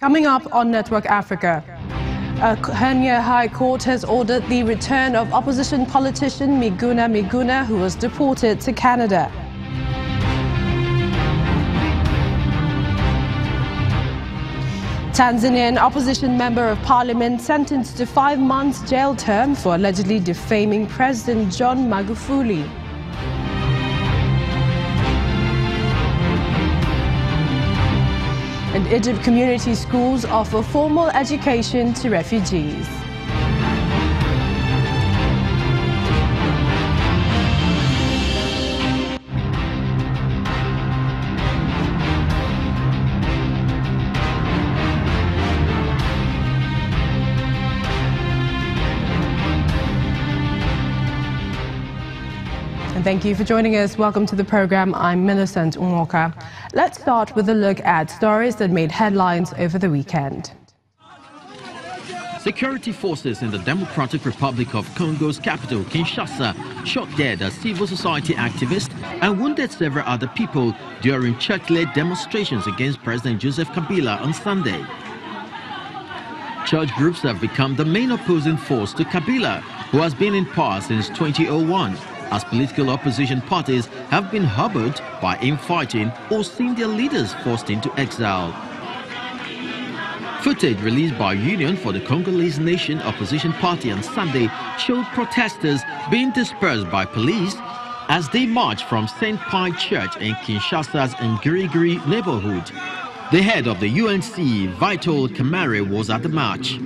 Coming up on Network Africa, a Kenya High Court has ordered the return of opposition politician Miguna, who was deported to Canada. Tanzanian opposition member of parliament sentenced to 5 months jail term for allegedly defaming President John Magufuli. And Egypt community schools offer formal education to refugees. And thank you for joining us. Welcome to the program. I'm Millicent Umoka. Let's start with a look at stories that made headlines over the weekend. Security forces in the Democratic Republic of Congo's capital, Kinshasa, shot dead a civil society activist and wounded several other people during church-led demonstrations against President Joseph Kabila on Sunday. Church groups have become the main opposing force to Kabila, who has been in power since 2001. As political opposition parties have been hobbled by infighting or seen their leaders forced into exile. Footage released by Union for the Congolese Nation opposition party on Sunday showed protesters being dispersed by police as they marched from St. Pi Church in Kinshasa's Ngirigiri neighborhood. The head of the UNC, Vital Kamare, was at the march.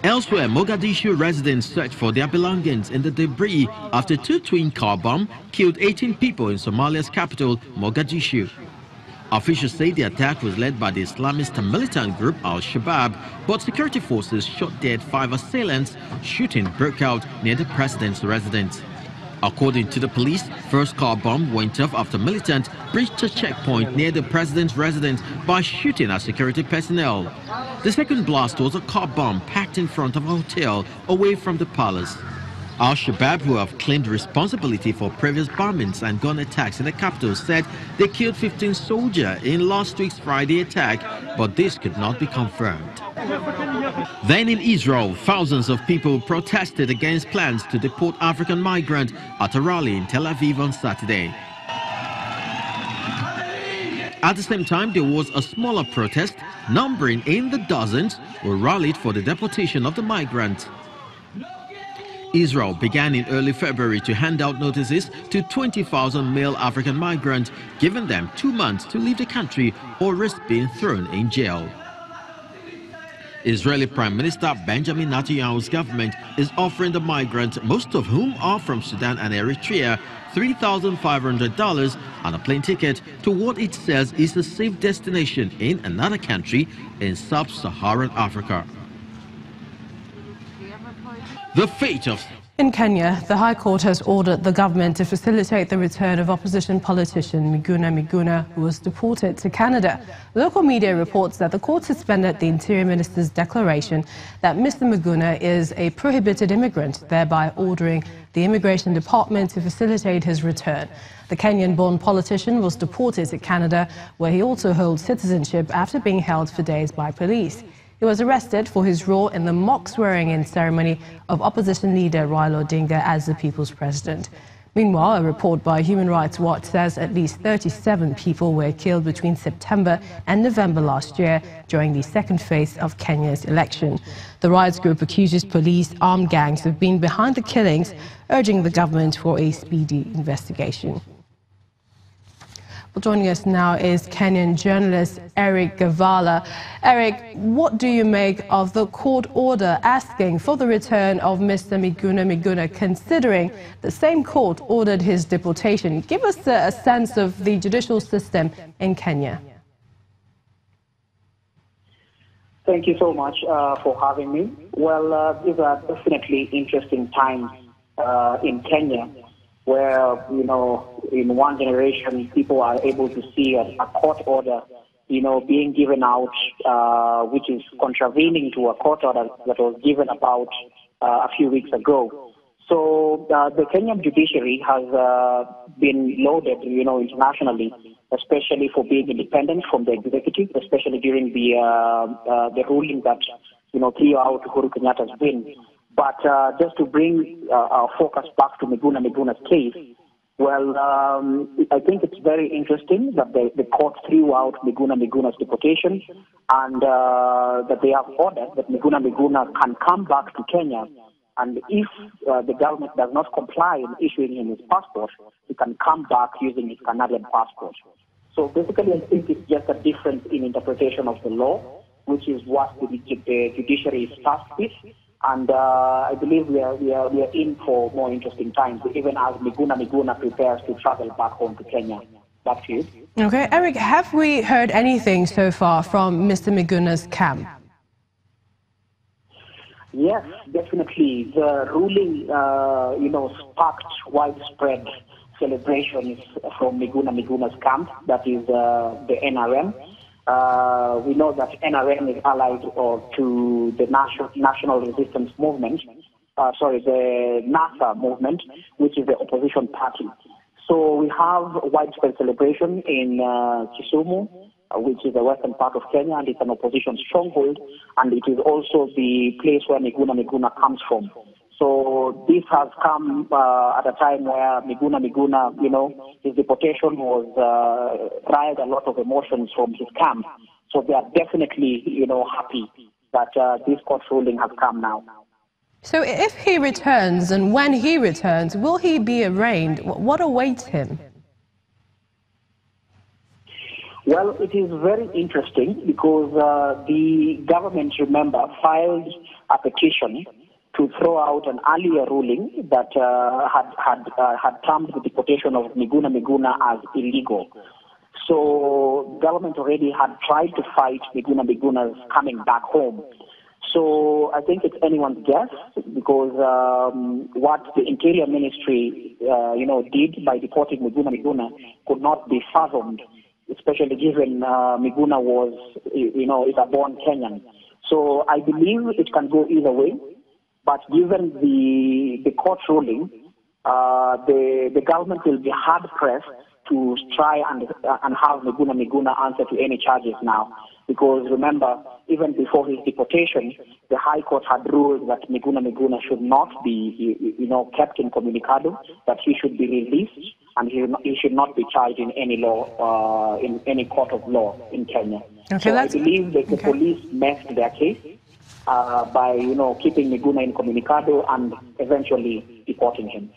Elsewhere, Mogadishu residents searched for their belongings in the debris after 2 twin car bombs killed 18 people in Somalia's capital, Mogadishu. Officials say the attack was led by the Islamist militant group Al-Shabaab, but security forces shot dead 5 assailants. Shooting broke out near the president's residence. According to the police, first car bomb went off after militants breached a checkpoint near the president's residence by shooting at security personnel. The second blast was a car bomb packed in front of a hotel away from the palace. Al-Shabaab, who have claimed responsibility for previous bombings and gun attacks in the capital, said they killed 15 soldiers in last week's Friday attack, but this could not be confirmed. Then in Israel, thousands of people protested against plans to deport African migrants at a rally in Tel Aviv on Saturday. At the same time, there was a smaller protest, numbering in the dozens, who rallied for the deportation of the migrants. Israel began in early February to hand out notices to 20,000 male African migrants, giving them 2 months to leave the country or risk being thrown in jail. Israeli Prime Minister Benjamin Netanyahu's government is offering the migrants, most of whom are from Sudan and Eritrea, $3,500 and a plane ticket to what it says is a safe destination in another country in sub-Saharan Africa. The fate of... In Kenya, the High Court has ordered the government to facilitate the return of opposition politician Miguna, who was deported to Canada. Local media reports that the court suspended the Interior Minister's declaration that Mr. Miguna is a prohibited immigrant, thereby ordering the Immigration Department to facilitate his return. The Kenyan-born politician was deported to Canada, where he also holds citizenship after being held for days by police. He was arrested for his role in the mock swearing-in ceremony of opposition leader Raila Odinga as the people's president. Meanwhile, a report by Human Rights Watch says at least 37 people were killed between September and November last year during the second phase of Kenya's election. The rights group accuses police armed gangs of being behind the killings, urging the government for a speedy investigation. Well, joining us now is Kenyan journalist Eric Gavala. Eric, what do you make of the court order asking for the return of Mr. Miguna, considering the same court ordered his deportation? Give us a sense of the judicial system in Kenya. Thank you so much for having me. Well, these are definitely interesting times in Kenya, where, in one generation, people are able to see a court order, being given out, which is contravening to a court order that was given about a few weeks ago. So the Kenyan judiciary has been lauded, internationally, especially for being independent from the executive, especially during the ruling that, threw out Uhuru Kenyatta's win. But just to bring our focus back to Miguna's case, well, I think it's very interesting that the court threw out Miguna's deportation and that they have ordered that Miguna can come back to Kenya. And if the government does not comply in issuing him his passport, he can come back using his Canadian passport. So basically, I think it's just a difference in interpretation of the law, which is what the judiciary is tasked with. And I believe we are in for more interesting times, even as Miguna prepares to travel back home to Kenya. Back to you. Okay, Eric, have we heard anything so far from Mr. Miguna's camp? Yes, definitely. The ruling, sparked widespread celebrations from Miguna's camp, that is the NRM. We know that NRM is allied to the National Resistance Movement, the NASA movement, which is the opposition party. So we have widespread celebration in Kisumu, which is the western part of Kenya, and it's an opposition stronghold, and it is also the place where Miguna comes from. So this has come at a time where Miguna, his deportation was riled a lot of emotions from his camp. So they are definitely, happy that this court ruling has come now. So if he returns and when he returns, will he be arraigned? What awaits him? Well, it is very interesting because the government, remember, filed a petition to throw out an earlier ruling that had termed the deportation of Miguna as illegal. So government already had tried to fight Miguna's coming back home. So I think it's anyone's guess because what the Interior Ministry, did by deporting Miguna could not be fathomed, especially given Miguna is a born Kenyan. So I believe it can go either way. But given the court ruling, the government will be hard pressed to try and have Miguna answer to any charges now. Because remember, even before his deportation, the High Court had ruled that Miguna should not be, kept incommunicado, that he should be released, and he should not be charged in any law, in any court of law in Kenya. Okay, so I believe that the police messed their case by, keeping Miguna incommunicado and eventually deporting him.